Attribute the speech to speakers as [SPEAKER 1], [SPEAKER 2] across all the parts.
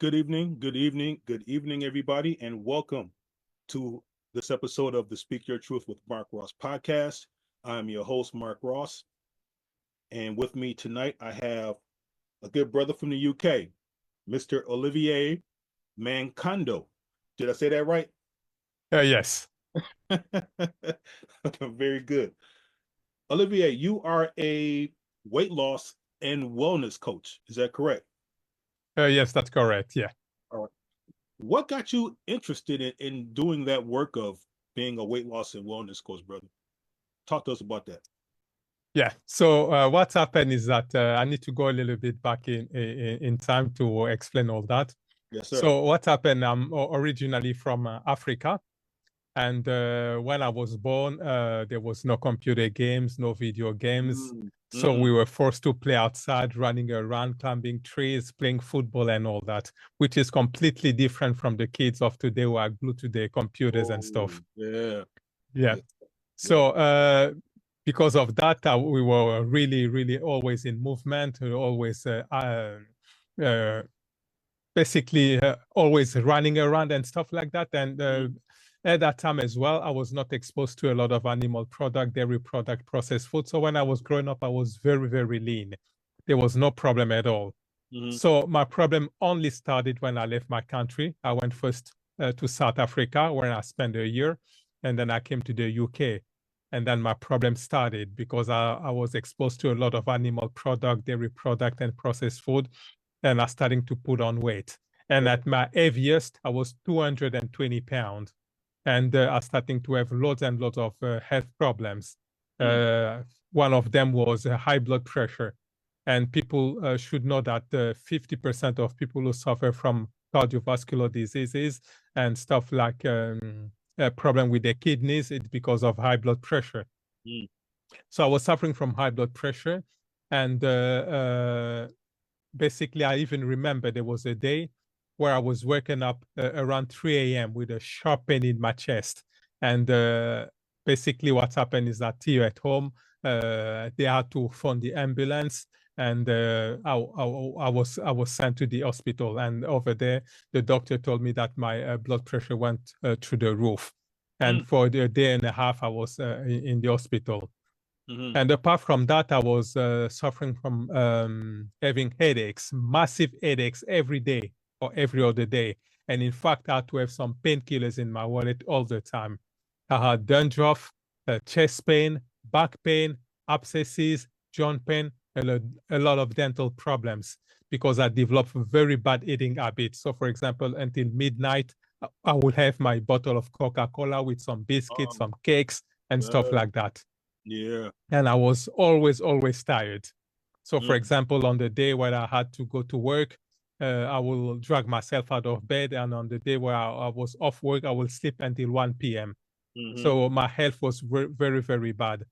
[SPEAKER 1] good evening, everybody, and welcome to this episode of the Speak Your Truth with Mark Ross podcast. I'm your host, Mark Ross, and with me tonight, I have a good brother from the UK, Mr. Olivier Mankondo. Did I say that right?
[SPEAKER 2] Yes.
[SPEAKER 1] Very good. Olivier, you are a weight loss and wellness coach. Is that correct?
[SPEAKER 2] Yes, that's correct. Yeah.
[SPEAKER 1] All right. What got you interested in doing that work of being a weight loss and wellness coach, brother? Talk to us about that.
[SPEAKER 2] Yeah. So what's happened is that I need to go a little bit back in time to explain all that.
[SPEAKER 1] Yes, sir.
[SPEAKER 2] So what happened? I'm originally from Africa. And when I was born, there was no computer games, no video games. So we were forced to play outside, running around, climbing trees, playing football and all that, which is completely different from the kids of today who are glued to their computers and stuff.
[SPEAKER 1] Yeah.
[SPEAKER 2] Yeah. So because of that, we were really always in movement, always basically always running around and stuff like that. And at that time as well, I was not exposed to a lot of animal product, dairy product, processed food. So when I was growing up, I was very lean. There was no problem at all. So my problem only started when I left my country. I went first to South Africa, where I spent a year, and then I came to the UK. And then my problem started because I was exposed to a lot of animal product, dairy product, and processed food, and I starting to put on weight. And at my heaviest, I was 220 pounds. And I was starting to have loads and loads of health problems. One of them was high blood pressure. And people should know that 50% of people who suffer from cardiovascular diseases and stuff like a problem with their kidneys, it's because of high blood pressure. So I was suffering from high blood pressure. And basically, I even remember there was a day where I was waking up around 3 a.m. with a sharp pain in my chest. And basically what happened is that here at home, they had to phone the ambulance, and I was sent to the hospital. And over there, the doctor told me that my blood pressure went through the roof. And for a day and a half, I was in the hospital. And apart from that, I was suffering from having headaches, massive headaches every day or every other day. And in fact, I had to have some painkillers in my wallet all the time. I had dandruff, chest pain, back pain, abscesses, joint pain, a lot of dental problems because I developed very bad eating habits. So for example, until midnight, I would have my bottle of Coca-Cola with some biscuits, some cakes and stuff like that.
[SPEAKER 1] Yeah.
[SPEAKER 2] And I was always tired. So for example, on the day where I had to go to work, I will drag myself out of bed. And on the day where I was off work, I will sleep until 1 p.m. So my health was very bad.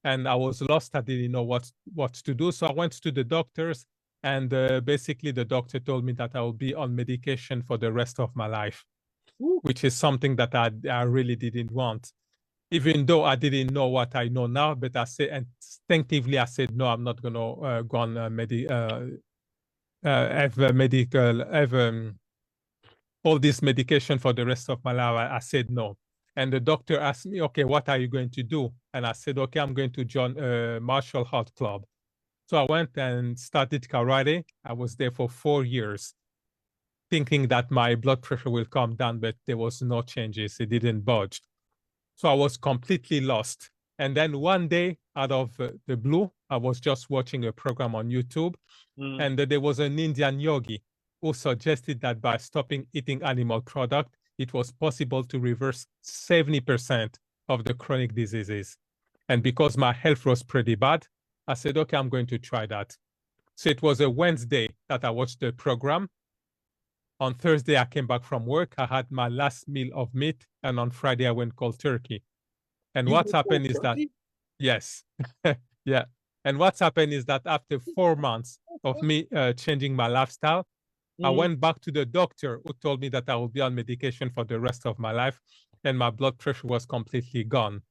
[SPEAKER 2] And I was lost. I didn't know what to do. So I went to the doctors, and basically the doctor told me that I will be on medication for the rest of my life, which is something that I really didn't want. Even though I didn't know what I know now, but I said instinctively, I said, no, I'm not going to go on have all this medication for the rest of my life. I said no. And the doctor asked me, okay, what are you going to do? And I said, okay, I'm going to join a martial art club. So I went and started karate. I was there for 4 years, thinking that my blood pressure will come down, but there was no changes. It didn't budge. So I was completely lost. And then one day, out of the blue, I was just watching a program on YouTube, and there was an Indian yogi who suggested that by stopping eating animal product, it was possible to reverse 70% of the chronic diseases. And because my health was pretty bad, I said, okay, I'm going to try that. So it was a Wednesday that I watched the program. On Thursday, I came back from work. I had my last meal of meat. And on Friday, I went cold turkey. And what's happened is that, yes, yeah. And what's happened is that after 4 months of me changing my lifestyle, I went back to the doctor who told me that I will be on medication for the rest of my life. And my blood pressure was completely gone.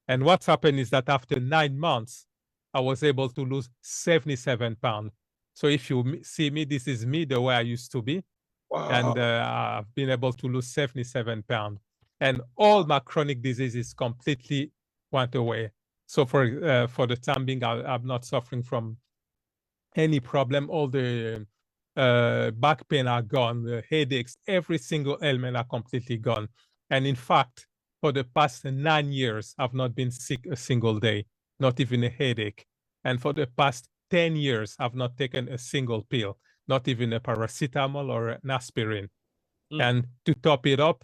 [SPEAKER 2] And what's happened is that after 9 months, I was able to lose 77 pounds. So if you see me, this is me the way I used to be. And
[SPEAKER 1] Wow.
[SPEAKER 2] I've been able to lose 77 pounds. And all my chronic diseases completely went away. So for the time being, I'm not suffering from any problem. All the back pain are gone, the headaches, every single ailment are completely gone. And in fact, for the past 9 years, I've not been sick a single day, not even a headache. And for the past 10 years, I've not taken a single pill, not even a paracetamol or an aspirin. And to top it up,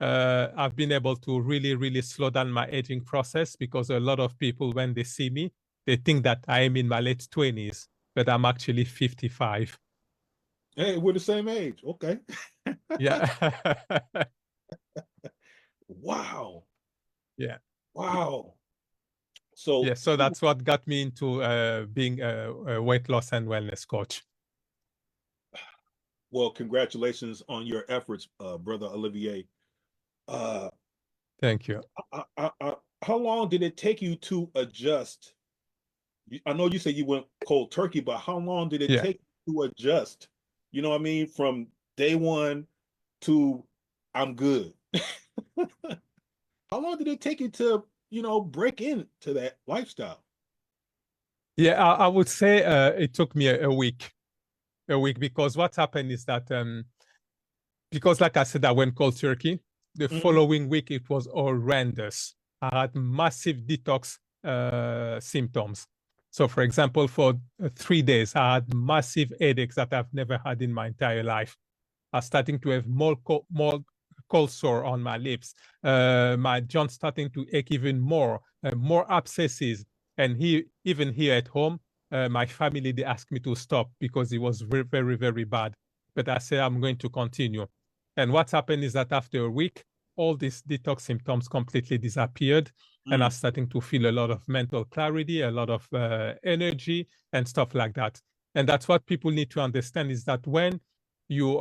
[SPEAKER 2] I've been able to really, really slow down my aging process, because a lot of people, when they see me, they think that I am in my late 20s, but I'm actually 55.
[SPEAKER 1] Hey, we're the same age. Okay.
[SPEAKER 2] Yeah.
[SPEAKER 1] Wow.
[SPEAKER 2] Yeah.
[SPEAKER 1] Wow. So,
[SPEAKER 2] Yeah. So that's what got me into being a weight loss and wellness coach.
[SPEAKER 1] well, congratulations on your efforts, brother Olivier. Uh,
[SPEAKER 2] Thank you.
[SPEAKER 1] how long did it take you to adjust? I know you said you went cold turkey, but how long did it
[SPEAKER 2] Yeah.
[SPEAKER 1] take you to adjust? You know what I mean? From day one to I'm good. How long did it take you to, break into that lifestyle?
[SPEAKER 2] Yeah. I would say it took me a week. A week, because what happened is that because, like I said, I went cold turkey. The
[SPEAKER 1] Mm-hmm.
[SPEAKER 2] following week, it was horrendous. I had massive detox symptoms. So, for example, for 3 days, I had massive headaches that I've never had in my entire life. I was starting to have more cold sore on my lips. My joints starting to ache even more abscesses. And even here at home, my family, they asked me to stop because it was very, very, very bad. But I said, I'm going to continue. And what happened is that after a week, all these detox symptoms completely disappeared. And I was starting to feel a lot of mental clarity, a lot of energy and stuff like that. And that's what people need to understand, is that when you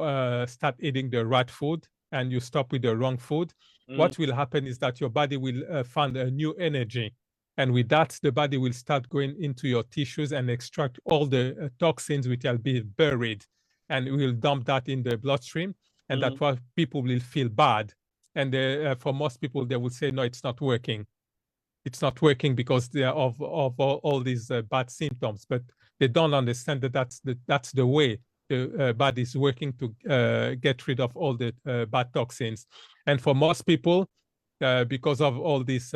[SPEAKER 2] start eating the right food and you stop with the wrong food, what will happen is that your body will find a new energy. And with that, the body will start going into your tissues and extract all the toxins which will be buried, and it will dump that in the bloodstream. And that's why people will feel bad. And for most people, they will say, no, it's not working. It's not working because they are of all these bad symptoms, but they don't understand that that's the way the body is working to get rid of all the bad toxins. And for most people, because of all these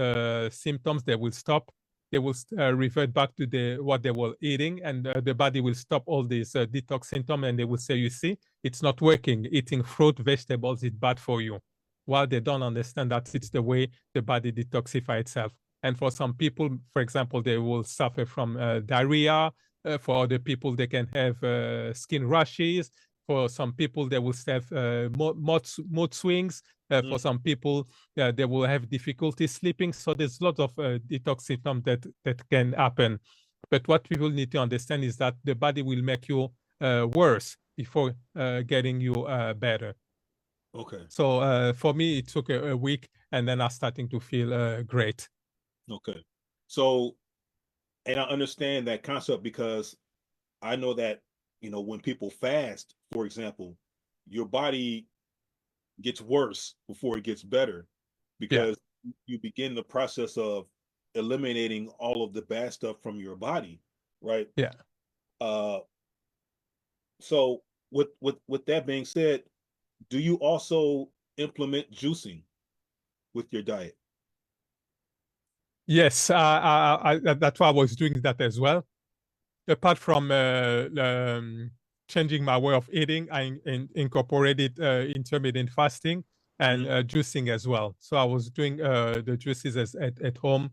[SPEAKER 2] symptoms, they will stop. They will revert back to what they were eating, and the body will stop all these detox symptoms, and they will say, you see, it's not working. Eating fruit, vegetables is bad for you. While they don't understand that it's the way the body detoxifies itself. And for some people, for example, they will suffer from diarrhea. For other people, they can have skin rashes. For some people, they will have mood swings. For some people, they will have difficulty sleeping. So there's lots of detox symptoms that can happen. But what people need to understand is that the body will make you worse before getting you better.
[SPEAKER 1] Okay.
[SPEAKER 2] So for me, it took a week, and then I'm starting to feel great.
[SPEAKER 1] Okay. So, and I understand that concept because I know that, when people fast, for example, your body gets worse before it gets better
[SPEAKER 2] Yeah.
[SPEAKER 1] because you begin the process of eliminating all of the bad stuff from your body, right?
[SPEAKER 2] Yeah.
[SPEAKER 1] Uh, so with that being said, do you also implement juicing with your diet?
[SPEAKER 2] Yes, that's why I was doing that as well. Apart from changing my way of eating, I incorporated intermittent fasting and juicing as well. So I was doing the juices at home.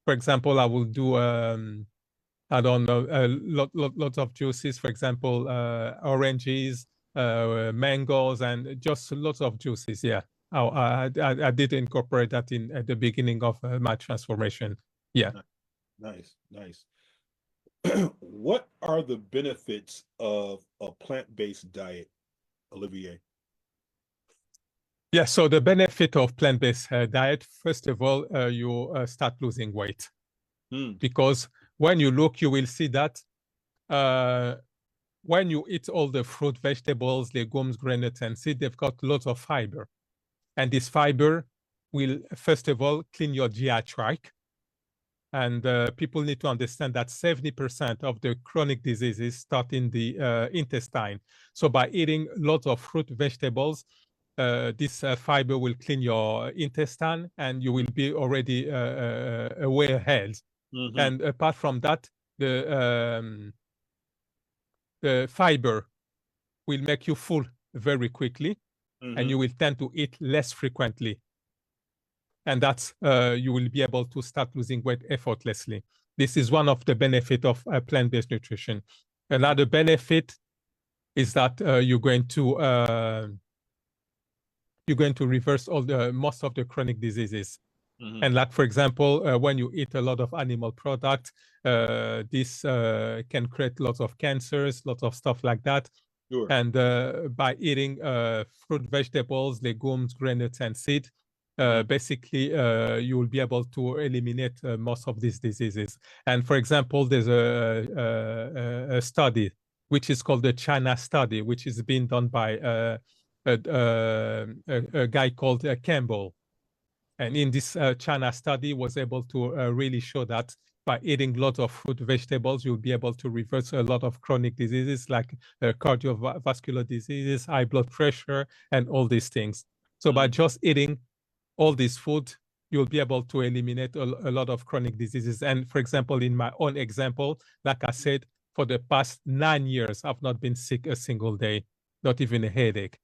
[SPEAKER 2] For example, I will do I don't know lots of juices. For example, oranges, mangoes, and just lots of juices. Yeah, I did incorporate that in at the beginning of my transformation. Yeah.
[SPEAKER 1] Nice, nice. What are the benefits of a plant-based diet, Olivier?
[SPEAKER 2] Yeah, so the benefit of plant-based diet, first of all, you start losing weight,
[SPEAKER 1] Hmm.
[SPEAKER 2] because when you look, you will see that uh, when you eat all the fruit, vegetables, legumes, grains, and seeds, they've got lots of fiber. And this fiber will, first of all, clean your GI tract. And people need to understand that 70% of the chronic diseases start in the intestine. So by eating lots of fruit, vegetables, this fiber will clean your intestine and you will be already way ahead.
[SPEAKER 1] Mm-hmm.
[SPEAKER 2] And apart from that, the fiber will make you full very quickly, and you will tend to eat less frequently. And that's you will be able to start losing weight effortlessly. This is one of the benefits of plant-based nutrition. Another benefit is that you're going to reverse most of the chronic diseases. And like, for example, when you eat a lot of animal products, this can create lots of cancers, lots of stuff like that.
[SPEAKER 1] Sure.
[SPEAKER 2] And by eating fruit, vegetables, legumes, grains, and seeds, basically you will be able to eliminate most of these diseases. And for example, there's a study which is called the China study, which is being done by a guy called Campbell. And in this China study was able to really show that by eating lots of fruit, vegetables, you'll be able to reverse a lot of chronic diseases like cardiovascular diseases, high blood pressure, and all these things. So by just eating all this food, you'll be able to eliminate a lot of chronic diseases. And for example, in my own example, like I said, for the past 9 years, I've not been sick a single day, not even a headache.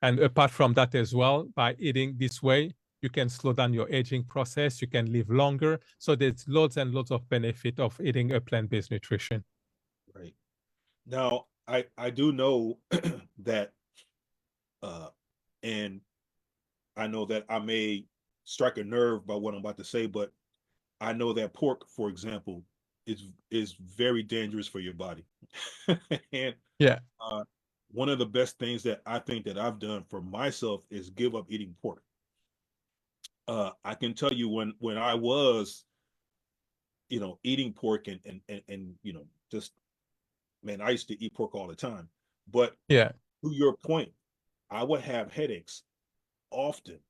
[SPEAKER 2] And apart from that as well, by eating this way, you can slow down your aging process, you can live longer. So there's lots and lots of benefit of eating a plant-based nutrition.
[SPEAKER 1] Right. Now, I do know that, and I know that I may strike a nerve by what I'm about to say, but I know that pork, for example, is very dangerous for your body. And
[SPEAKER 2] yeah,
[SPEAKER 1] one of the best things that I think that I've done for myself is give up eating pork. I can tell you when I was, eating pork and just, man, I used to eat pork all the time. But
[SPEAKER 2] yeah,
[SPEAKER 1] to your point, I would have headaches often.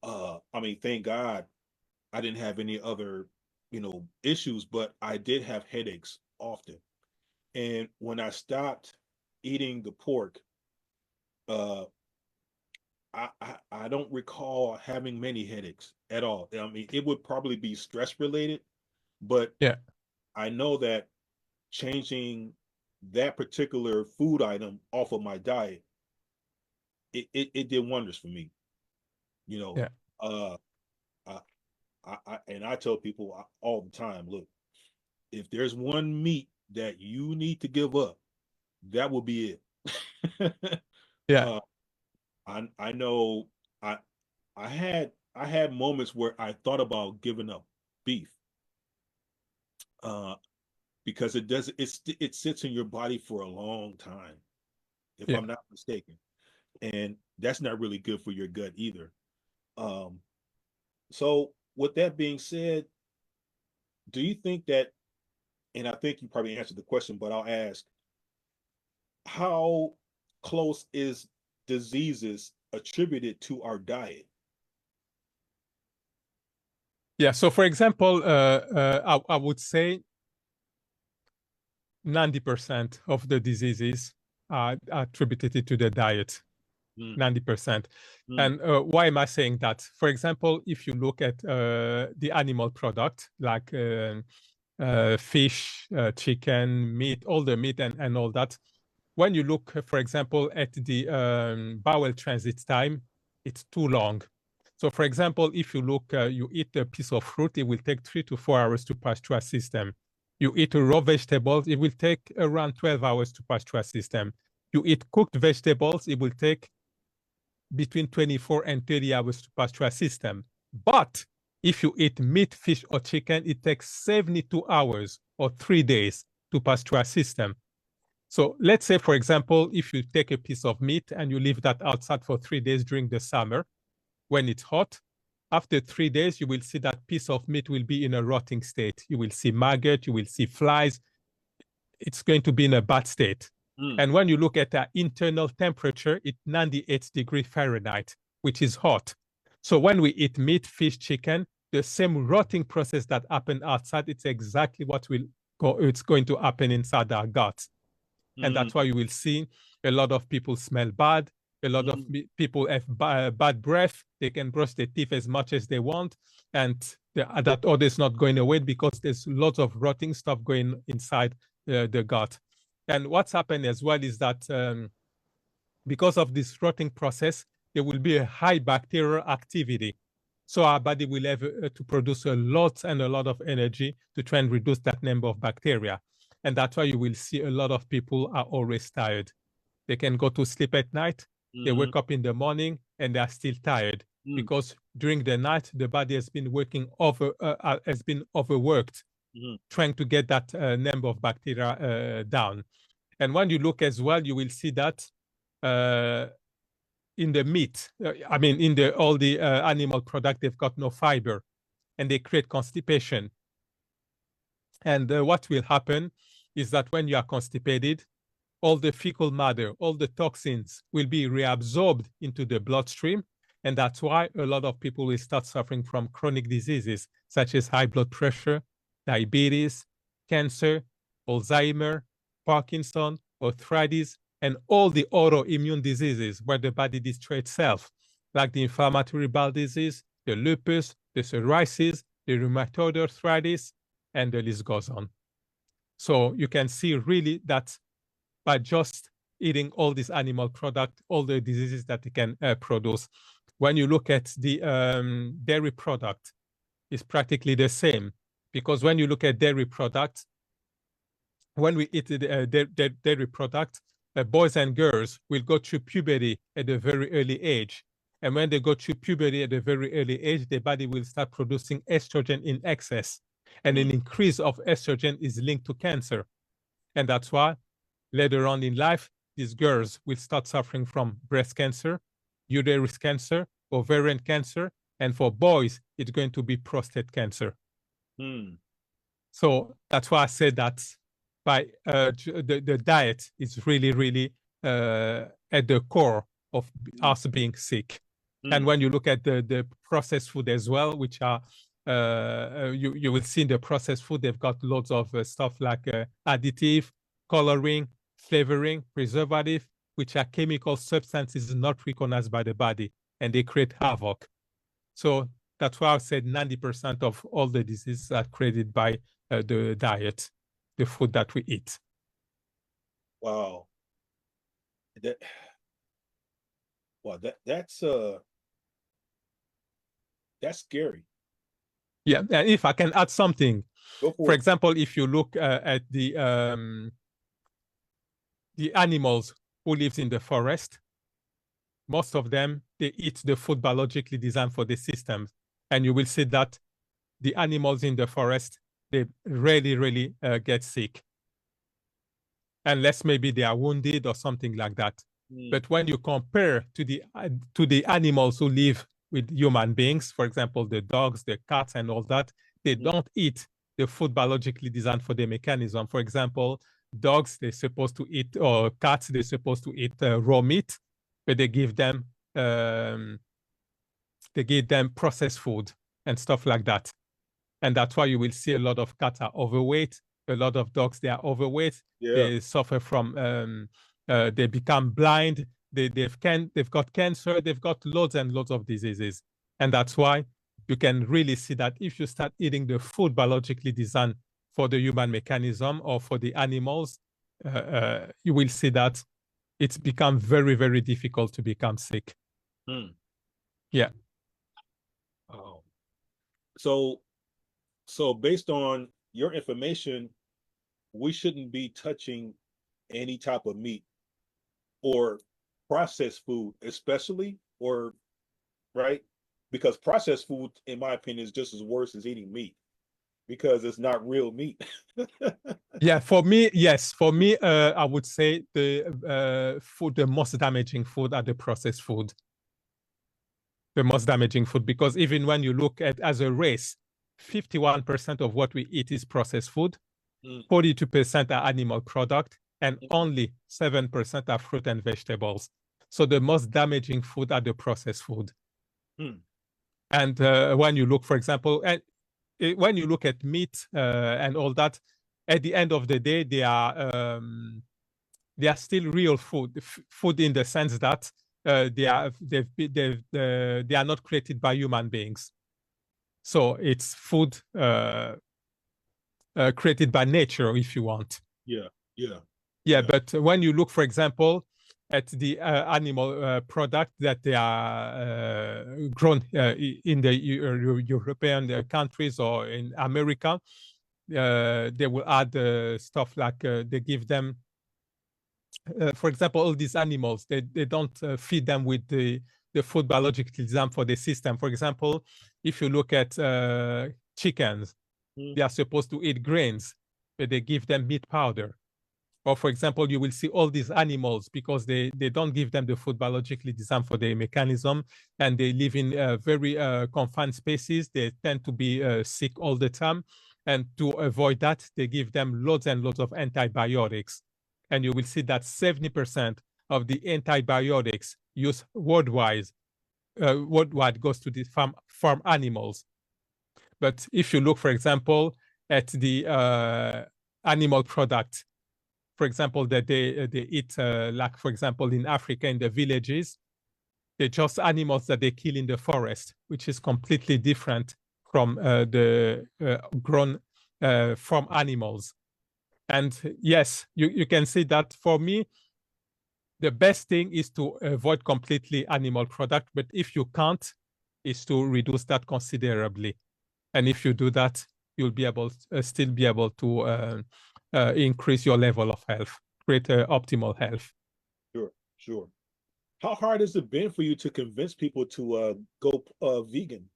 [SPEAKER 1] I mean, thank God I didn't have any other, issues, but I did have headaches often. And when I stopped eating the pork, uh, I don't recall having many headaches at all. I mean, it would probably be stress related, but
[SPEAKER 2] yeah,
[SPEAKER 1] I know that changing that particular food item off of my diet, it did wonders for me. You know,
[SPEAKER 2] yeah,
[SPEAKER 1] uh, I, and I tell people all the time, look, if there's one meat that you need to give up, that will be it.
[SPEAKER 2] yeah,
[SPEAKER 1] uh, I know I I had moments where I thought about giving up beef, uh, because it sits in your body for a long time, if
[SPEAKER 2] yeah.
[SPEAKER 1] I'm not mistaken, and that's not really good for your gut either. Um, so with that being said, do you think that, and I think you probably answered the question, but I'll ask, how close is diseases attributed to our diet?
[SPEAKER 2] Yeah. So for example, I would say 90% of the diseases are attributed to the diet. 90%. And why am I saying that? For example, if you look at the animal product, like fish, chicken, meat, all the meat and all that, when you look, for example, at the bowel transit time, it's too long. So for example, if you look, you eat a piece of fruit, it will take 3 to 4 hours to pass through a system. You eat a raw vegetables, it will take around 12 hours to pass through a system. You eat cooked vegetables, it will take between 24 and 30 hours to pass through a system. But if you eat meat, fish, or chicken, it takes 72 hours or 3 days to pass through a system. So let's say, for example, if you take a piece of meat and you leave that outside for 3 days during the summer, when it's hot, after 3 days, you will see that piece of meat will be in a rotting state. You will see maggot, you will see flies. it's going to be in a bad state.
[SPEAKER 1] Mm.
[SPEAKER 2] And when you look at the internal temperature, it's 98 degrees Fahrenheit, which is hot. So when we eat meat, fish, chicken, the same rotting process that happened outside, it's exactly what it's going to happen inside our gut. And that's why you will see a lot of people smell bad. A lot of people have bad breath. They can brush their teeth as much as they want. And that odor is not going away because there's lots of rotting stuff going inside the gut. And what's happened as well is that because of this rotting process, there will be a high bacterial activity. So our body will have to produce a lot of energy to try and reduce that number of bacteria. And that's why you will see a lot of people are always tired. They can go to sleep at night, they wake up in the morning, and they are still tired because during the night, the body has been overworked, trying to get that number of bacteria down. And when you look as well, you will see that in the meat, in all the animal product, they've got no fiber, and they create constipation. And what will happen is that when you are constipated, all the fecal matter, all the toxins will be reabsorbed into the bloodstream. And that's why a lot of people will start suffering from chronic diseases such as high blood pressure, diabetes, cancer, Alzheimer, Parkinson, arthritis, and all the autoimmune diseases where the body destroys itself, like the inflammatory bowel disease, the lupus, the psoriasis, the rheumatoid arthritis, and the list goes on. So you can see really that by just eating all these animal products, all the diseases that they can produce. When you look at the dairy product, it's practically the same. Because when you look at dairy products, when we eat the dairy product, boys and girls will go through puberty at a very early age. And when they go through puberty at a very early age, their body will start producing estrogen in excess. And an increase of estrogen is linked to cancer. And that's why later on in life, these girls will start suffering from breast cancer, uterus cancer, ovarian cancer, and for boys, it's going to be prostate cancer. So that's why I said that by the diet is really, really at the core of us being sick. And when you look at the processed food as well, which are you will see in the processed food, they've got loads of stuff like additive, coloring, flavoring, preservative, which are chemical substances not recognized by the body, and they create havoc. So that's why I said 90% of all the diseases are created by the diet, the food that we eat.
[SPEAKER 1] Wow. That's scary.
[SPEAKER 2] Yeah, and if I can add something, for
[SPEAKER 1] it.
[SPEAKER 2] example, if you look at the animals who live in the forest, most of them, they eat the food biologically designed for the system. And you will see that the animals in the forest, they really get sick. Unless maybe they are wounded or something like that. But when you compare to the animals who live with human beings, for example, the dogs, the cats, and all that, they don't eat the food biologically designed for the mechanism. For example, dogs, they're supposed to eat, or cats, they're supposed to eat raw meat, but they give them processed food and stuff like that. And that's why you will see a lot of cats are overweight, a lot of dogs, they are overweight.
[SPEAKER 1] Yeah.
[SPEAKER 2] They suffer from they become blind, they've got cancer, they've got loads and loads of diseases. And that's why you can really see that if you start eating the food biologically designed for the human mechanism or for the animals, you will see that it's become very difficult to become sick. Yeah.
[SPEAKER 1] Oh. So based on your information, we shouldn't be touching any type of meat or processed food, especially, or right? Because processed food, in my opinion, is just as worse as eating meat because it's not real meat.
[SPEAKER 2] Yeah, for me, yes. For me, I would say the most damaging food are the processed food. The most damaging food, because even when you look at as a race, 51% of what we eat is processed food. 42% are animal product, and only 7% are fruit and vegetables. So the most damaging food are the processed food. And when you look, for example, when you look at meat and all that, at the end of the day, they are still real food, food in the sense that they are not created by human beings. So it's food created by nature, if you want.
[SPEAKER 1] Yeah.
[SPEAKER 2] But when you look, for example, at the animal product that they are grown in the European countries or in America, they will add stuff like they give them, for example, all these animals, they don't feed them with the food biologically designed for the system. For example, if you look at chickens, they are supposed to eat grains, but they give them meat powder. Or, for example, you will see all these animals, because they don't give them the food biologically designed for the mechanism, and they live in very confined spaces. They tend to be sick all the time. And to avoid that, they give them loads and loads of antibiotics. And you will see that 70% of the antibiotics used worldwide goes to the farm animals. But if you look, for example, at the animal product, for example, that they eat, like, for example, in Africa, in the villages, they're just animals that they kill in the forest, which is completely different from the grown farm animals. And yes, you can see that for me, the best thing is to avoid completely animal product. But if you can't, is to reduce that considerably. And if you do that, you'll be able still be able to increase your level of health, create optimal health.
[SPEAKER 1] Sure. How hard has it been for you to convince people to go vegan?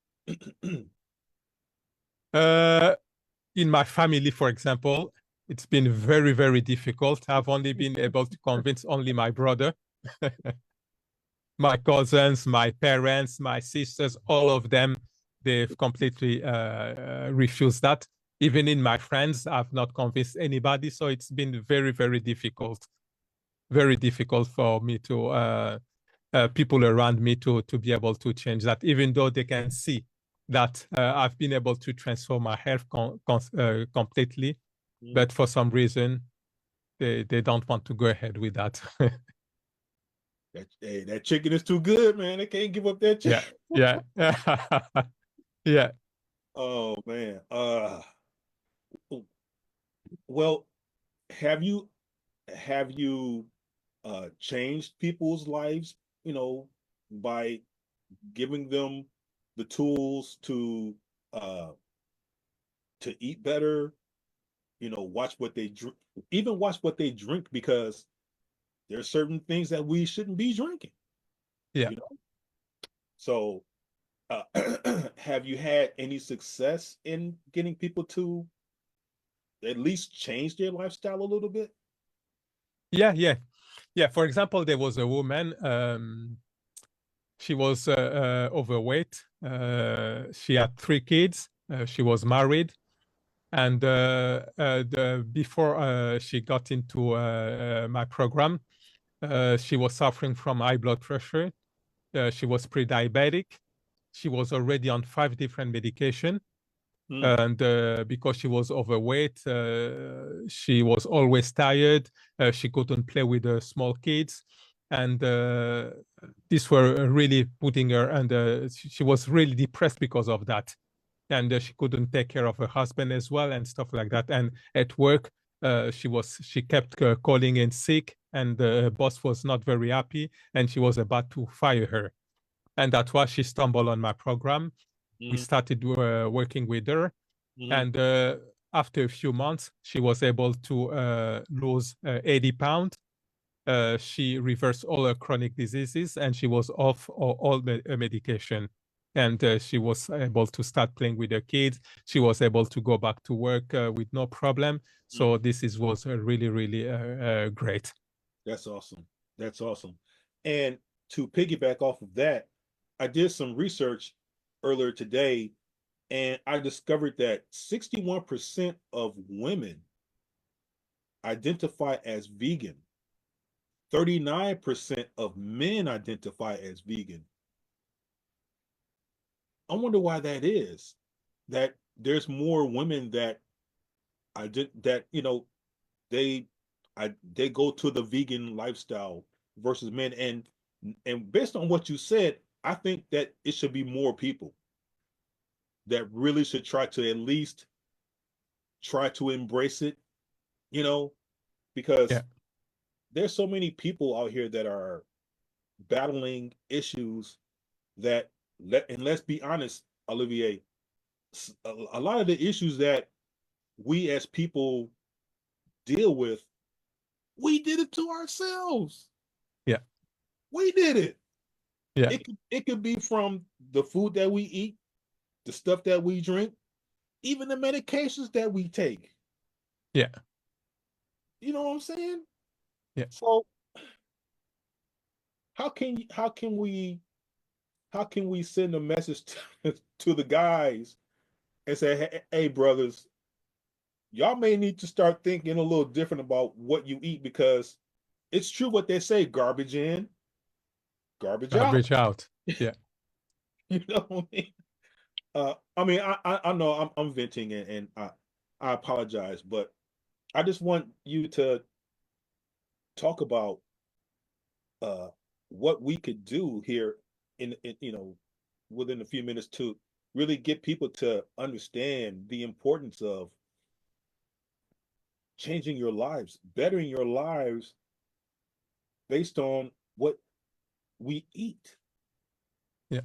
[SPEAKER 2] In my family, for example, it's been very, very difficult. I've only been able to convince only my brother. My cousins, my parents, my sisters, all of them, they've completely refused that. Even in my friends, I've not convinced anybody. So it's been very, very difficult for me to people around me to be able to change that, even though they can see that I've been able to transform my health completely. But for some reason, they don't want to go ahead with that.
[SPEAKER 1] That chicken is too good, man. They can't give up that chicken.
[SPEAKER 2] Yeah. Yeah.
[SPEAKER 1] Oh man. Well, have you changed people's lives, by giving them the tools to eat better, watch what they drink, even watch what they drink, because there are certain things that we shouldn't be drinking.
[SPEAKER 2] Yeah.
[SPEAKER 1] So have you had any success in getting people to at least change their lifestyle a little bit?
[SPEAKER 2] Yeah. For example, there was a woman, she was overweight. She had 3 kids. She was married. And before she got into my program, she was suffering from high blood pressure. She was pre-diabetic. She was already on 5 different medications. And because she was overweight, she was always tired. She couldn't play with the small kids. And these were really putting her, and she was really depressed because of that. And she couldn't take care of her husband as well, and stuff like that. And at work, she kept calling in sick, and the boss was not very happy, and she was about to fire her. And that's why she stumbled on my program. We started working with her, and after a few months, she was able to lose 80 pounds. She reversed all her chronic diseases, and she was off all medication. And she was able to start playing with her kids. She was able to go back to work with no problem. So this was really, really great.
[SPEAKER 1] That's awesome. That's awesome. And to piggyback off of that, I did some research earlier today, and I discovered that 61% of women identify as vegan. 39% of men identify as vegan. I wonder why that is. That there's more women that they they go to the vegan lifestyle versus men. And based on what you said, I think that it should be more people that really should try to at least try to embrace it, you know,
[SPEAKER 2] Yeah.
[SPEAKER 1] because there's so many people out here that are battling issues that and let's be honest, Olivier, a lot of the issues that we as people deal with, we did it to ourselves.
[SPEAKER 2] Yeah.
[SPEAKER 1] We did it.
[SPEAKER 2] Yeah.
[SPEAKER 1] It could be from the food that we eat, the stuff that we drink, even the medications that we take.
[SPEAKER 2] Yeah.
[SPEAKER 1] You know what I'm saying?
[SPEAKER 2] Yeah.
[SPEAKER 1] So how can we send a message to the guys and say, hey brothers, y'all may need to start thinking a little different about what you eat, because it's true what they say, garbage in, garbage out.
[SPEAKER 2] Garbage out. Yeah.
[SPEAKER 1] You know what I mean? I know I'm venting, and I apologize, but I just want you to talk about uh what we could do here in within a few minutes to really get people to understand the importance of changing your lives, bettering your lives based on what we eat.
[SPEAKER 2] Yeah.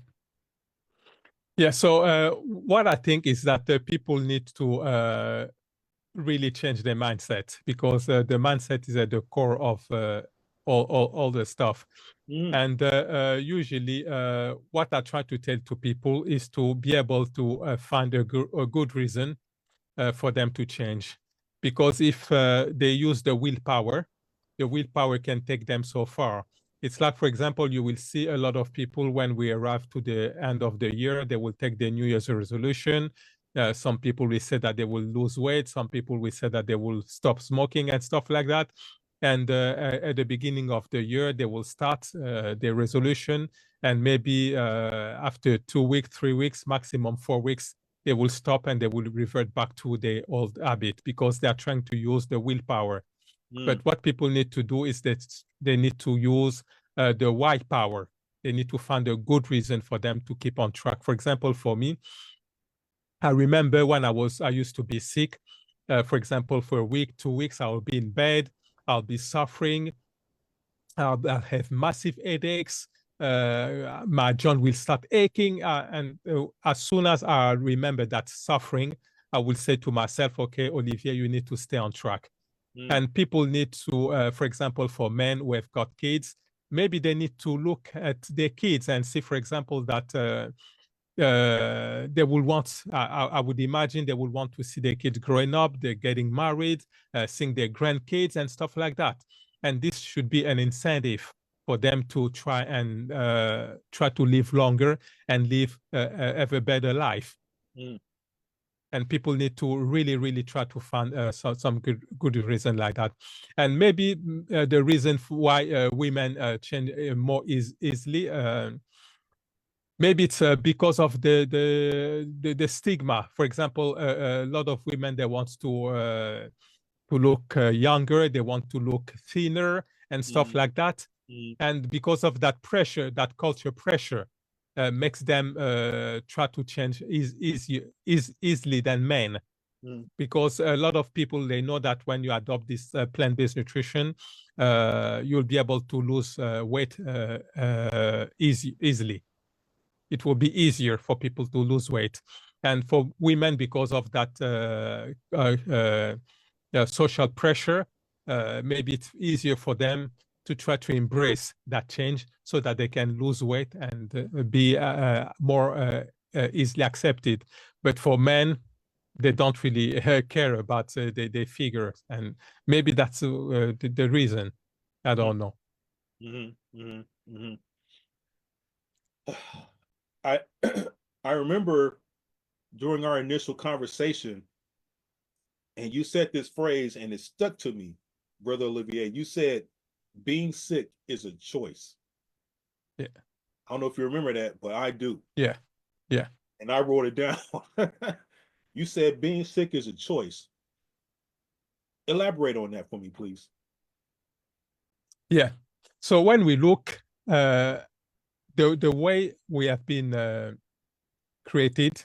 [SPEAKER 2] Yeah. So what I think is that people need to really change their mindset, because the mindset is at the core of all the stuff.
[SPEAKER 1] Mm,
[SPEAKER 2] And usually, what I try to tell to people is to be able to find a good reason for them to change. Because if they use the willpower can take them so far. It's like, for example, you will see a lot of people when we arrive to the end of the year, they will take their New Year's resolution. Some people will say that they will lose weight. Some people will say that they will stop smoking and stuff like that. And at the beginning of the year, they will start their resolution. And maybe after 2 weeks, 3 weeks, maximum 4 weeks, they will stop and they will revert back to their old habit, because they are trying to use the willpower.
[SPEAKER 1] mm,
[SPEAKER 2] But what people need to do is that they need to use the why power. They need to find a good reason for them to keep on track. For example, for me, I remember when I used to be sick. For example, for a week, 2 weeks, I'll be in bed, I'll be suffering, I'll have massive headaches. My joint will start aching. And as soon as I remember that suffering, I will say to myself, okay, Olivier, you need to stay on track.
[SPEAKER 1] mm,
[SPEAKER 2] And people need to, for example, for men who have got kids, maybe they need to look at their kids and see, for example, that they will want, I would imagine they will want to see their kids growing up, they're getting married, seeing their grandkids and stuff like that. And this should be an incentive for them to try to live longer and have a better life.
[SPEAKER 1] mm,
[SPEAKER 2] And people need to really, really try to find some good reason like that. And maybe the reason why women change more easily, maybe it's because of the stigma. For example, a lot of women, they want to look younger, they want to look thinner and stuff
[SPEAKER 1] mm,
[SPEAKER 2] like that.
[SPEAKER 1] mm,
[SPEAKER 2] And because of that pressure, that culture pressure, makes them try to change easily than men.
[SPEAKER 1] mm,
[SPEAKER 2] Because a lot of people, they know that when you adopt this plant-based nutrition, you'll be able to lose weight easily. It will be easier for people to lose weight. And for women, because of that social pressure, maybe it's easier for them to try to embrace that change so that they can lose weight and be more easily accepted. But for men, they don't really care about their figures, and maybe that's the reason. I
[SPEAKER 1] mm,
[SPEAKER 2] don't know.
[SPEAKER 1] mhm, mhm, mhm. I I remember during our initial conversation, and you said this phrase, and it stuck to me. Brother Olivier, you said being sick is a choice.
[SPEAKER 2] Yeah.
[SPEAKER 1] I don't know if you remember that, but I do.
[SPEAKER 2] Yeah. Yeah.
[SPEAKER 1] And I wrote it down. You said being sick is a choice. Elaborate on that for me, please.
[SPEAKER 2] Yeah. So when we look, the way we have been created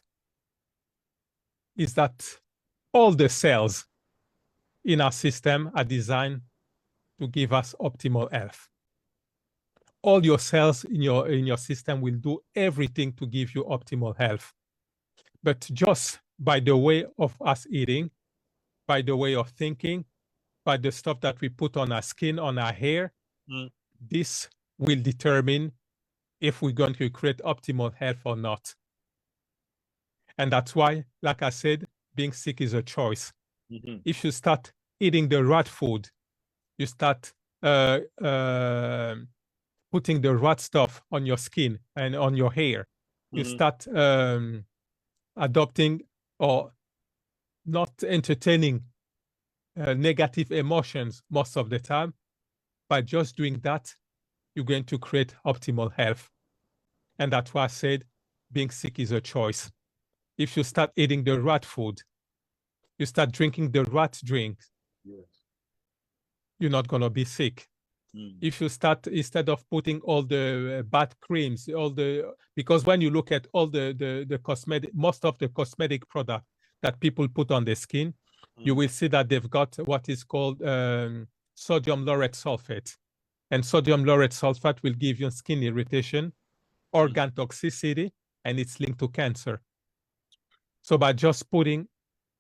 [SPEAKER 2] is that all the cells in our system are designed to give us optimal health. All your cells in your system will do everything to give you optimal health. But just by the way of us eating, by the way of thinking, by the stuff that we put on our skin, on our hair, this will determine if we're going to create optimal health or not. And that's why, like I said, being sick is a choice. If you start eating the right food, you start putting the right stuff on your skin and on your hair, you start adopting or not entertaining negative emotions most of the time. By just doing that, you're going to create optimal health. And that's why I said being sick is a choice. If you start eating the right food, you start drinking the right drink, you're not going to be sick. If you start, instead of putting all the bad creams, because when you look at all the cosmetic, most of the cosmetic product that people put on their skin, you will see that they've got what is called sodium lauryl sulfate. And sodium lauryl sulfate will give you skin irritation, organ toxicity, and it's linked to cancer. So by just putting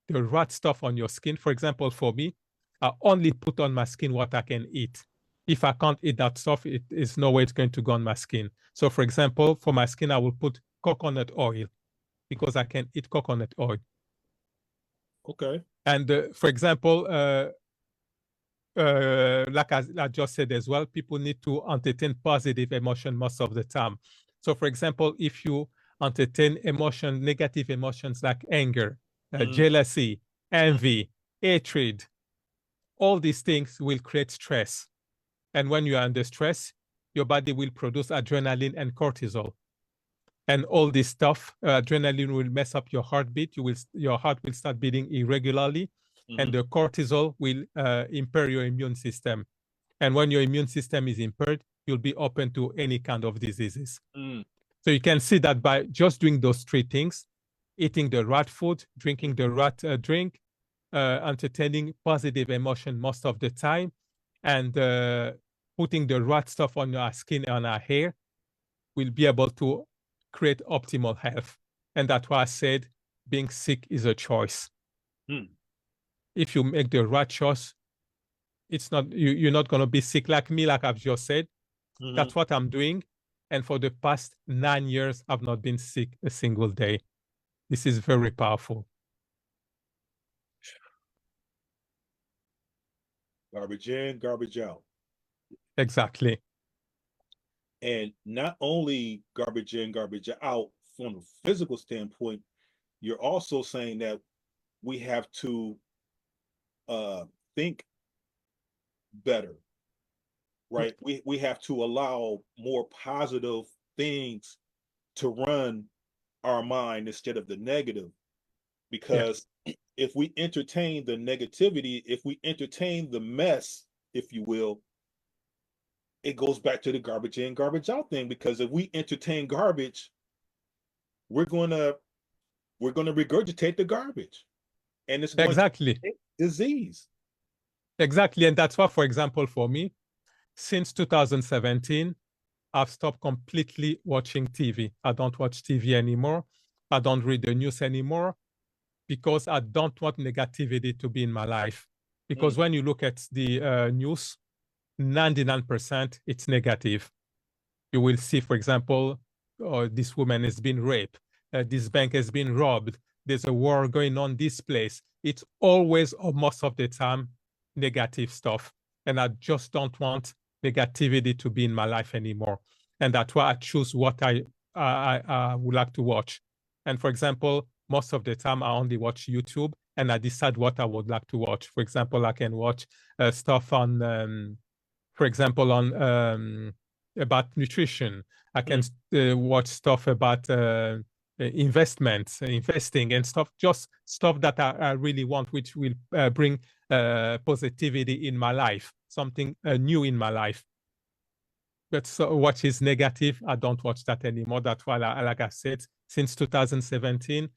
[SPEAKER 2] the right stuff on your skin, for example, for me, I only put on my skin what I can eat. If I can't eat that stuff, it is no way it's going to go on my skin. So for example, for my skin, I will put coconut oil because I can eat coconut oil.
[SPEAKER 1] Okay.
[SPEAKER 2] And for example, like I just said as well, people need to entertain positive emotion most of the time. So for example, if you entertain negative emotions like anger, jealousy, envy, hatred, all these things will create stress. And when you are under stress, your body will produce adrenaline and cortisol. And all this stuff, adrenaline will mess up your heartbeat. Your heart will start beating irregularly, and the cortisol will impair your immune system. And when your immune system is impaired, you'll be open to any kind of diseases. So you can see that by just doing those three things, eating the right food, drinking the right drink, entertaining positive emotion most of the time, and putting the right stuff on our skin and our hair, will be able to create optimal health. And that's why I said being sick is a choice. If you make the right choice, it's not you're not going to be sick like me, like I've just said. That's what I'm doing. And for the past 9 years, I've not been sick a single day. This is very powerful.
[SPEAKER 1] Garbage in, garbage out.
[SPEAKER 2] Exactly.
[SPEAKER 1] And not only garbage in, garbage out from a physical standpoint, you're also saying that we have to think better, right? We have to allow more positive things to run our mind instead of the negative. Because if we entertain the negativity, if we entertain the mess, if you will, it goes back to the garbage in, garbage out thing. Because if we entertain garbage, we're gonna regurgitate the garbage, and it's going to create disease.
[SPEAKER 2] Exactly. And that's why, for example, for me, since 2017, I've stopped completely watching TV. I don't watch TV anymore. I don't read the news anymore because I don't want negativity to be in my life. Because when you look at the news, 99% it's negative. You will see, for example, this woman has been raped. This bank has been robbed. There's a war going on this place. It's always, or most of the time, negative stuff. And I just don't want negativity to be in my life anymore. And that's why I choose what I would like to watch. And for example, most of the time I only watch YouTube and I decide what I would like to watch. For example, I can watch stuff on, for example, on about nutrition. I can watch stuff about investments, investing and stuff, just stuff that I really want, which will bring positivity in my life, something new in my life. But so what is negative, I don't watch that anymore. That's why, like I said, since 2017,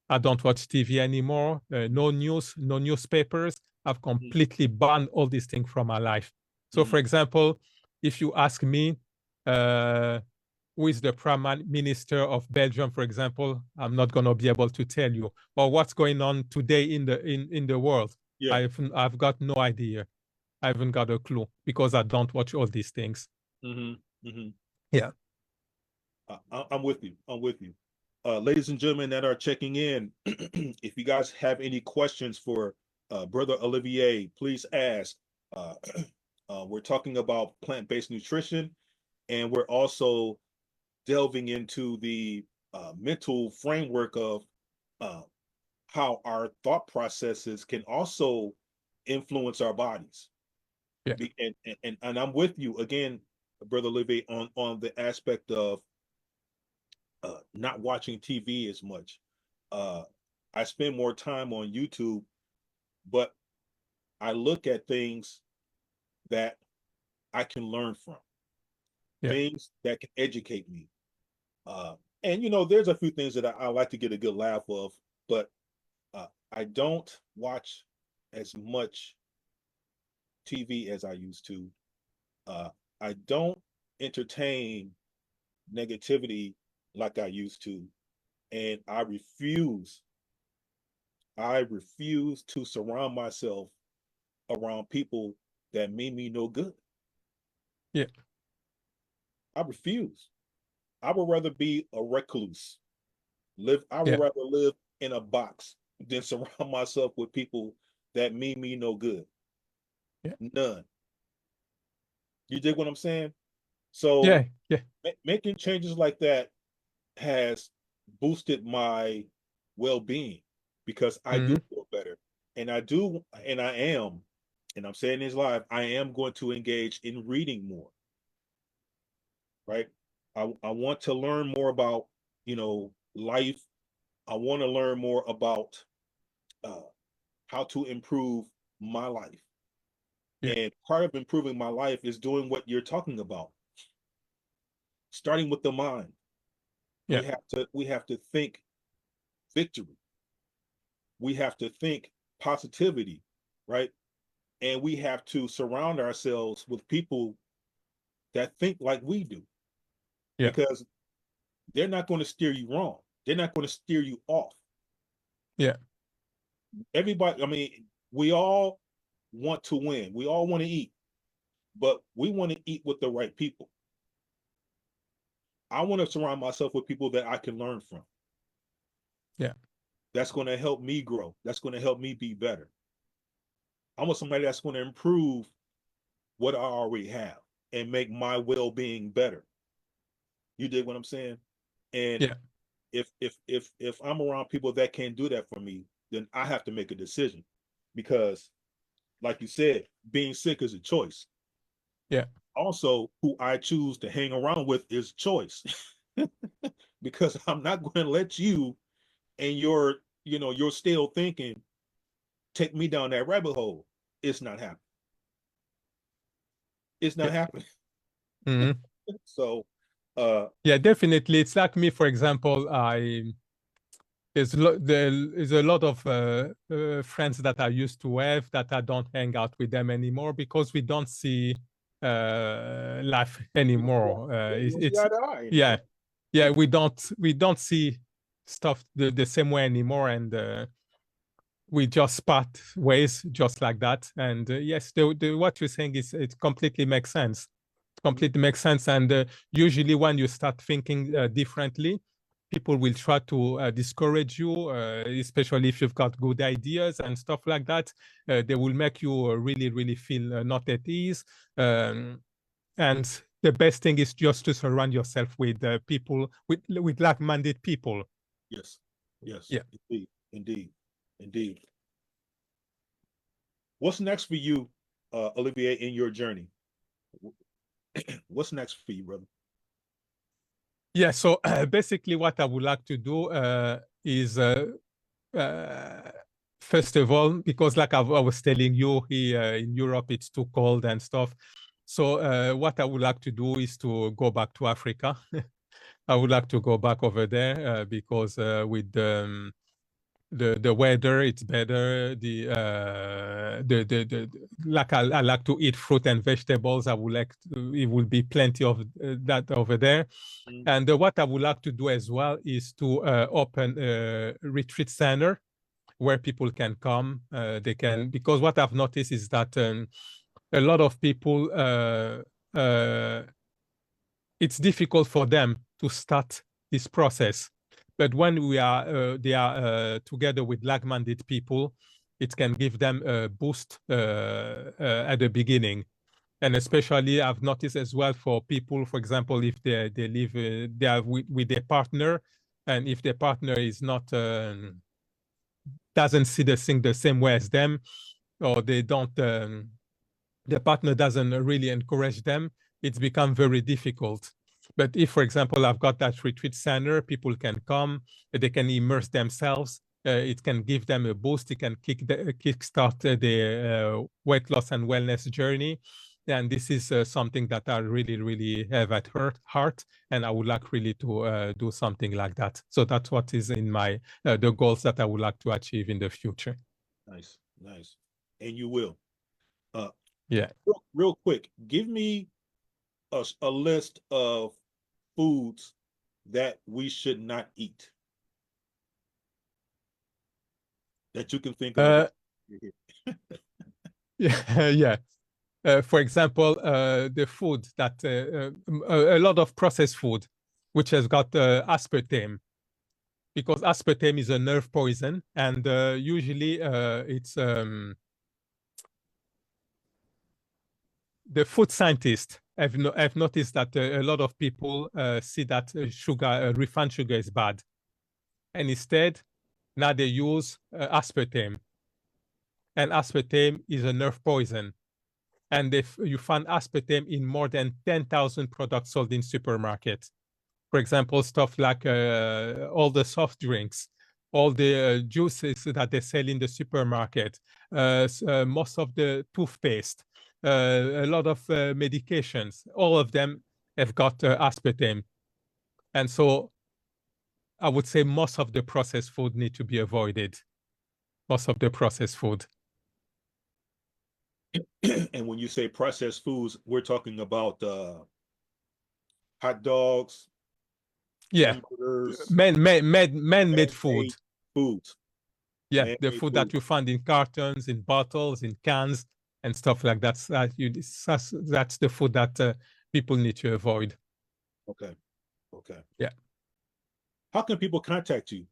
[SPEAKER 2] I don't watch TV anymore. No news, no newspapers. I've completely banned all these things from my life. So, for example, if you ask me, who is the Prime Minister of Belgium, for example, I'm not going to be able to tell you. Or what's going on today in the world.
[SPEAKER 1] Yeah.
[SPEAKER 2] I've got no idea. I haven't got a clue because I don't watch all these things. Yeah.
[SPEAKER 1] I'm with you. I'm with you. Ladies and gentlemen that are checking in, if you guys have any questions for Brother Olivier, please ask. We're talking about plant-based nutrition, and we're also delving into the mental framework of how our thought processes can also influence our bodies.
[SPEAKER 2] Yeah.
[SPEAKER 1] And I'm with you again, Brother Olivier, on the aspect of not watching TV as much. I spend more time on YouTube, but I look at things that I can learn from, things that can educate me. And there's a few things that I like to get a good laugh of, but I don't watch as much TV as I used to. I don't entertain negativity like I used to, and I refuse to surround myself around people that mean me no good.
[SPEAKER 2] Yeah.
[SPEAKER 1] I refuse. I would rather be a recluse. I would
[SPEAKER 2] Yeah.
[SPEAKER 1] rather live in a box than surround myself with people that mean me no good.
[SPEAKER 2] Yeah.
[SPEAKER 1] None. You dig what I'm saying? So
[SPEAKER 2] Yeah. Yeah.
[SPEAKER 1] making changes like that has boosted my well-being because I do feel better. And I do, and I am, and I'm saying this live, I am going to engage in reading more. Right? I want to learn more about, life. I want to learn more about how to improve my life.
[SPEAKER 2] Yeah.
[SPEAKER 1] And part of improving my life is doing what you're talking about. Starting with the mind.
[SPEAKER 2] Yeah.
[SPEAKER 1] We have to think victory. We have to think positivity, right? And we have to surround ourselves with people that think like we do.
[SPEAKER 2] Yeah.
[SPEAKER 1] Because they're not going to steer you wrong. They're not going to steer you off.
[SPEAKER 2] Yeah.
[SPEAKER 1] Everybody, I mean, we all want to win. We all want to eat, but we want to eat with the right people. I want to surround myself with people that I can learn from.
[SPEAKER 2] Yeah.
[SPEAKER 1] That's going to help me grow. That's going to help me be better. I want somebody that's going to improve what I already have and make my well-being better. You dig what I'm saying? And
[SPEAKER 2] Yeah.
[SPEAKER 1] if I'm around people that can't do that for me, then I have to make a decision because, like you said, being sick is a choice.
[SPEAKER 2] Yeah.
[SPEAKER 1] Also, who I choose to hang around with is choice. Because I'm not going to let you and your stale thinking take me down that rabbit hole. It's not happening. It's not
[SPEAKER 2] Yeah.
[SPEAKER 1] happening. So
[SPEAKER 2] yeah, definitely. It's like me, for example, there is a lot of friends that I used to have that I don't hang out with them anymore because we don't see life anymore. It's yeah, yeah. We don't see stuff the same way anymore, and we just part ways just like that. And yes, what you're saying is it completely makes sense. It completely makes sense. And usually, when you start thinking differently, people will try to discourage you, especially if you've got good ideas and stuff like that. They will make you really, really feel not at ease. And the best thing is just to surround yourself with people, with like-minded people.
[SPEAKER 1] Yes, yes,
[SPEAKER 2] Yeah.
[SPEAKER 1] indeed, indeed, indeed. What's next for you, Olivier, in your journey? What's next for you, brother?
[SPEAKER 2] Yeah, so basically what I would like to do is uh, first of all, because like I was telling you, here in Europe, it's too cold and stuff. So what I would like to do is to go back to Africa. I would like to go back over there because with the weather, it's better. The like I like to eat fruit and vegetables. I would like to, it will be plenty of that over there.
[SPEAKER 1] Mm.
[SPEAKER 2] And what I would like to do as well is to open a retreat center where people can come. They can, because what I've noticed is that a lot of people, it's difficult for them to start this process. But when they are together with like-minded people, it can give them a boost at the beginning. And especially, I've noticed as well for people, for example, if they live, they are with their partner, and if their partner is not doesn't see the thing the same way as them, or they don't, the partner doesn't really encourage them, it's become very difficult. But if, for example, I've got that retreat center, people can come, they can immerse themselves. It can give them a boost. It can kickstart the weight loss and wellness journey. And this is something that I really, really have at heart. And I would like really to do something like that. So that's what is in my, the goals that I would like to achieve in the future.
[SPEAKER 1] Nice, nice. And you will. Uh,
[SPEAKER 2] Yeah.
[SPEAKER 1] real quick, give me a list of foods that we should not eat that you can think of.
[SPEAKER 2] Yeah, yeah. For example, the food that a lot of processed food, which has got aspartame, because aspartame is a nerve poison, and usually it's the food scientists have noticed that a lot of people see that sugar, refined sugar, is bad, and instead now they use aspartame, and aspartame is a nerve poison. And if you find aspartame in more than 10,000 products sold in supermarkets. For example, stuff like all the soft drinks, all the juices that they sell in the supermarket, most of the toothpaste, a lot of medications, all of them have got aspartame. And so I would say most of the processed food need to be avoided. Most of the processed food.
[SPEAKER 1] And when you say processed foods, we're talking about hot dogs,
[SPEAKER 2] Yeah,
[SPEAKER 1] hamburgers,
[SPEAKER 2] man-made food.
[SPEAKER 1] man-made foods,
[SPEAKER 2] Yeah, the
[SPEAKER 1] man-made
[SPEAKER 2] food
[SPEAKER 1] food.
[SPEAKER 2] that you find in cartons, in bottles, in cans, and stuff like that. That's the food that people need to avoid.
[SPEAKER 1] Okay, okay.
[SPEAKER 2] Yeah.
[SPEAKER 1] How can people contact you?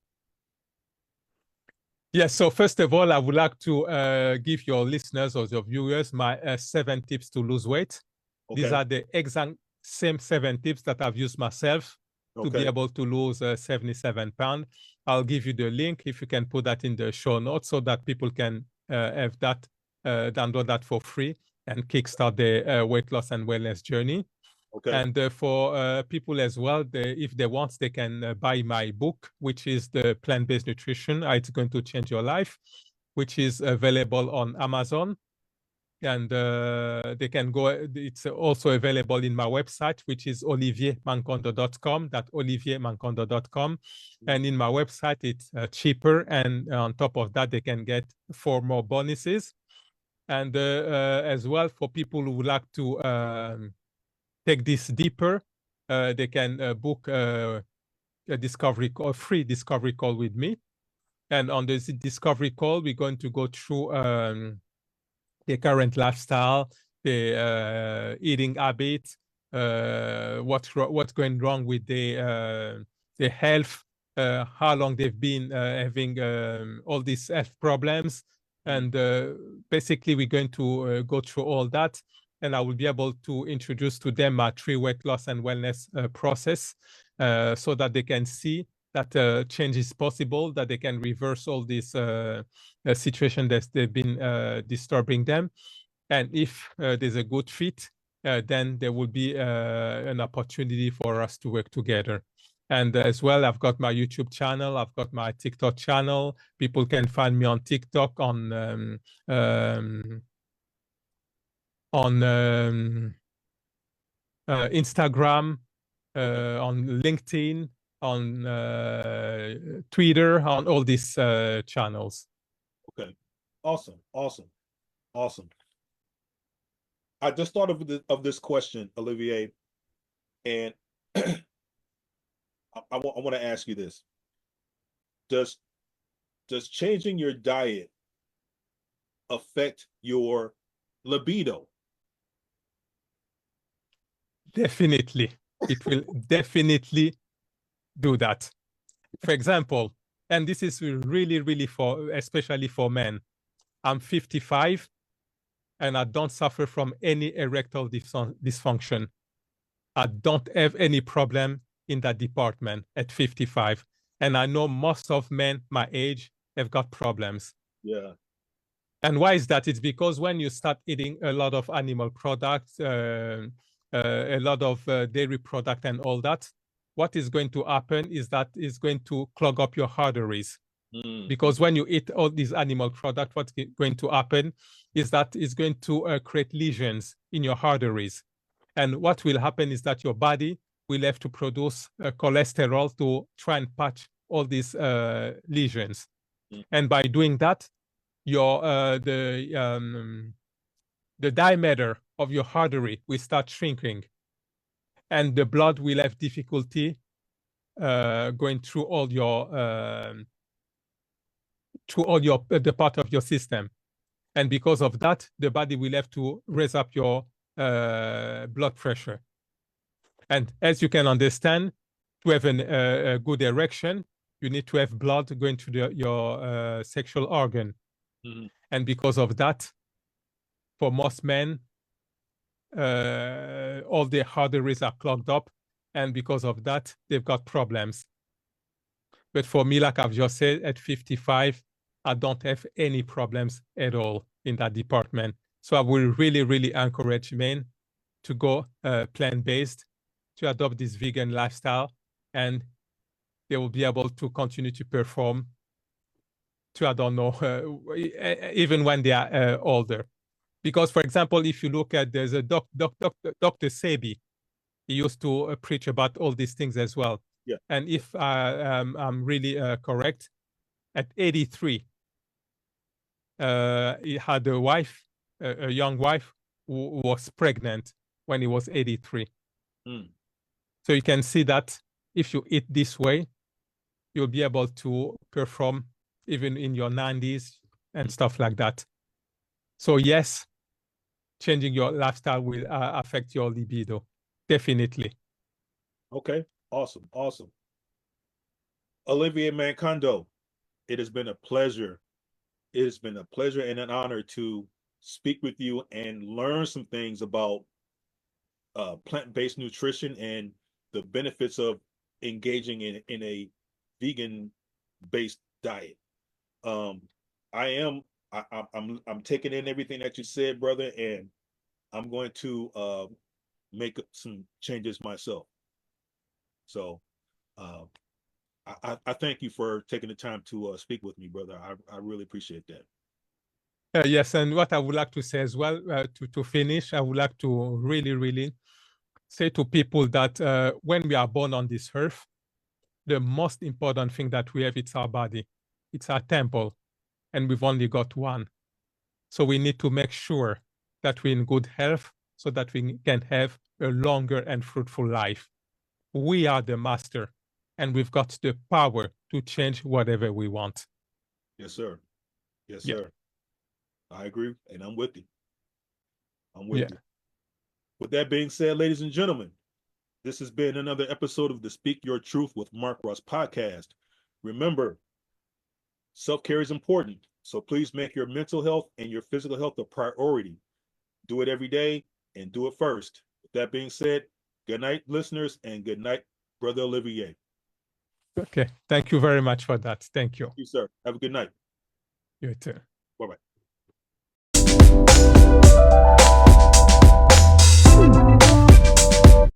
[SPEAKER 2] Yeah, so first of all, I would like to give your listeners or your viewers my 7 tips to lose weight.
[SPEAKER 1] Okay.
[SPEAKER 2] These are the exact same 7 tips that I've used myself to be able to lose 77 pounds. I'll give you the link if you can put that in the show notes so that people can have that, download that for free and kickstart the weight loss and wellness journey.
[SPEAKER 1] Okay.
[SPEAKER 2] And for people as well, if they want, they can buy my book, which is the Plant-Based Nutrition. It's going to change your life, which is available on Amazon. And they can go, it's also available in my website, which is oliviermankondo.com, oliviermankondo.com. And in my website, it's cheaper. And on top of that, they can get 4 more bonuses. And as well, for people who would like to take this deeper, they can book a discovery call, free discovery call with me. And on the discovery call, we're going to go through the current lifestyle, the eating habits, what's going wrong with the health, how long they've been having all these health problems. And basically, we're going to go through all that. And I will be able to introduce to them my 3 weight loss and wellness process so that they can see that change is possible, that they can reverse all this situation that they've been disturbing them. And if there's a good fit, then there will be an opportunity for us to work together. And as well, I've got my YouTube channel, I've got my TikTok channel. People can find me on TikTok, on Instagram, on LinkedIn, on Twitter, on all these channels.
[SPEAKER 1] Okay. Awesome. Awesome. Awesome. I just thought of this question, Olivier, and I want to ask you this. Does changing your diet affect your libido?
[SPEAKER 2] Definitely. It will definitely do that. For example, and this is really, really especially for men. I'm 55 and I don't suffer from any erectile dysfunction. I don't have any problem in that department at 55. And I know most of men my age have got problems.
[SPEAKER 1] Yeah.
[SPEAKER 2] And why is that? It's because when you start eating a lot of animal products, a lot of dairy product and all that, what is going to happen is that it's going to clog up your arteries. Because when you eat all these animal products, what's going to happen is that it's going to create lesions in your arteries. And what will happen is that your body will have to produce cholesterol to try and patch all these lesions. And by doing that, your the diameter of your artery will start shrinking, and the blood will have difficulty going through all your the part of your system. And because of that, the body will have to raise up your blood pressure. And as you can understand, to have a good erection, you need to have blood going to your sexual organ. And because of that, for most men, all their arteries are clogged up. And because of that, they've got problems. But for me, like I've just said, at 55, I don't have any problems at all in that department. So I will really, really encourage men to go plant-based, to adopt this vegan lifestyle, and they will be able to continue to perform to, I don't know, even when they are older. Because, for example, if you look at, there's a Dr. Sebi, he used to preach about all these things as well.
[SPEAKER 1] Yeah.
[SPEAKER 2] And if I'm really correct, at 83, he had a wife, a young wife, who was pregnant when he was 83. So you can see that if you eat this way, you'll be able to perform even in your 90s and stuff like that. So yes, changing your lifestyle will affect your libido, definitely.
[SPEAKER 1] Okay, awesome, awesome. Olivier Mankondo, it has been a pleasure. It has been a pleasure and an honor to speak with you and learn some things about plant-based nutrition and the benefits of engaging in a vegan-based diet. I'm taking in everything that you said, brother, and I'm going to make some changes myself. So I thank you for taking the time to speak with me, brother. I really appreciate that.
[SPEAKER 2] Yes, and what I would like to say as well, to finish, I would like to really, really say to people that when we are born on this earth, the most important thing that we have, it's our body. It's our temple, and we've only got one. So we need to make sure that we're in good health so that we can have a longer and fruitful life. We are the master, and we've got the power to change whatever we want.
[SPEAKER 1] Yes, sir. Yes, sir. I agree, and I'm with you. I'm with you. With that being said, ladies and gentlemen, this has been another episode of the Speak Your Truth with Mark Ross podcast. Remember, self-care is important, so please make your mental health and your physical health a priority. Do it every day and do it first. With that being said, good night, listeners, and good night, Brother Olivier.
[SPEAKER 2] Okay. Thank you very much for that. Thank you.
[SPEAKER 1] You, sir. Have a good night.
[SPEAKER 2] You too.
[SPEAKER 1] Bye-bye.